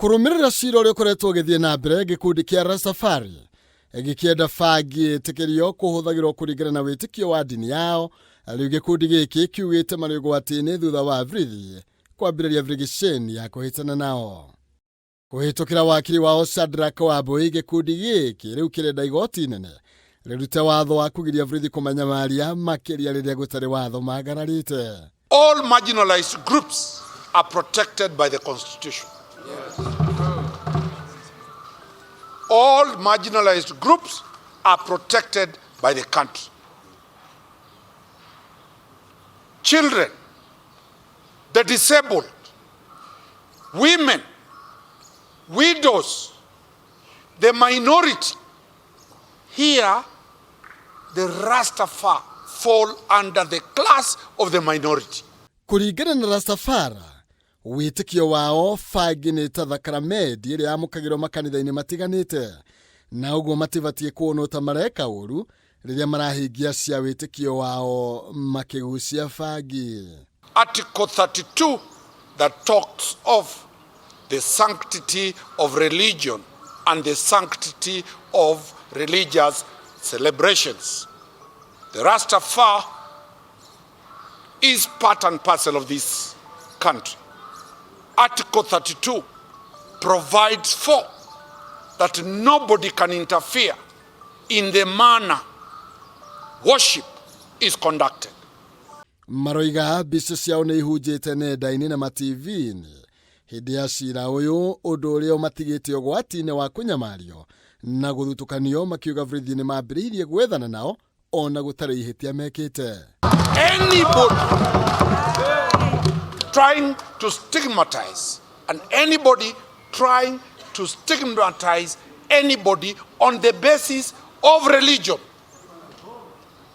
Kurumirira cira uria ukoretwo ugithie na mbere gikundi kia Rastafari gikienda bangi THIKIRIO kuhuthagirwo kuringana na witikio wa dini yao. Riu gikundi giki kiugite mari ugwati-ini thutha wa borithi kwambiriria virigiceni ya kuhitana nao. Kuhitukira wakiri wao Shadrack Wambui, gikundi giki riu kirenda igoti inene rirute watho wa kugiria borithi kumanyamaria makiria riria gutari watho magararite. All marginalized groups are protected by the Constitution. Yes. All marginalized groups are protected by the country. Children, the disabled, women, widows, the minority. Here, the Rastafari fall under the class of the minority. Kuringana na Rastafara, witikio wao bangi ni THAKARAMENDI iria yamukagirwo makanitha-ini matiganite, na uguo matibatie kuonwo ta mareka uru riria marahingia cia witikio wao makigucia bangi. Article 32 that talks of the sanctity of religion and the sanctity of religious celebrations. The Rastafari is part and parcel of this country. Article 32 provides for that nobody can interfere in the manner worship is conducted. Maroiga bica ciao ni ihunjite nenda-ini na ma-TV-ini hindi ya cira uyu undu uria matigite ugwati-ini wa kunyamario na guthutukanio, makiuga borithi ni mambiriirie gwethana nao ona gutari ihitia mekite. Anybody trying to stigmatize and anybody trying to stigmatize anybody on the basis of religion,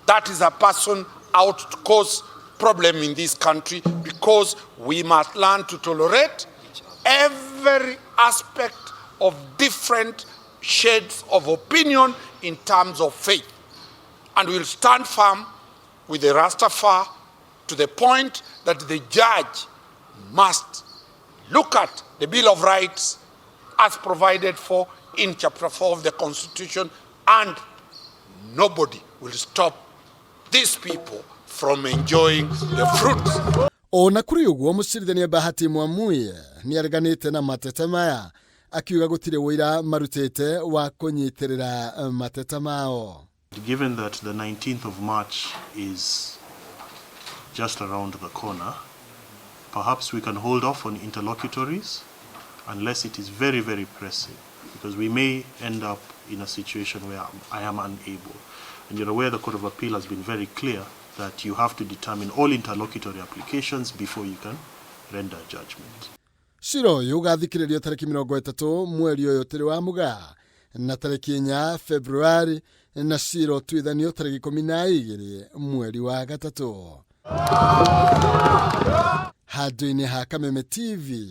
that is a person out to cause problem in this country, because we must learn to tolerate every aspect of different shades of opinion in terms of faith. And we'll stand firm with the Rastafari to the point that the judge must look at the Bill of Rights as provided for in Chapter 4 of the Constitution, and nobody will stop these people from enjoying the fruits. Ona kuri uguo mucirithania Bahati Mwamuye ni areganite na mateta maya, akiuga gutire wira marutete wa kunyitirira mateta mao. Given that the 19th of March is just around the corner, perhaps we can hold off on interlocutories unless it is very, very pressing, because we may end up in a situation where I am unable. And you're aware the Court of Appeal has been very clear that you have to determine all interlocutory applications before you can render judgment. Ciro uyu ugathikiririo tariki 30 mweri uyu turi wa Mugaa na tariki 4 Februari, na ciro tuithanio tariki 12 mweri wa Gatatu. Handu-ini ha Kameme TV,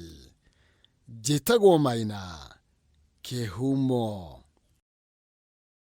njitagwo Maina Kihumo.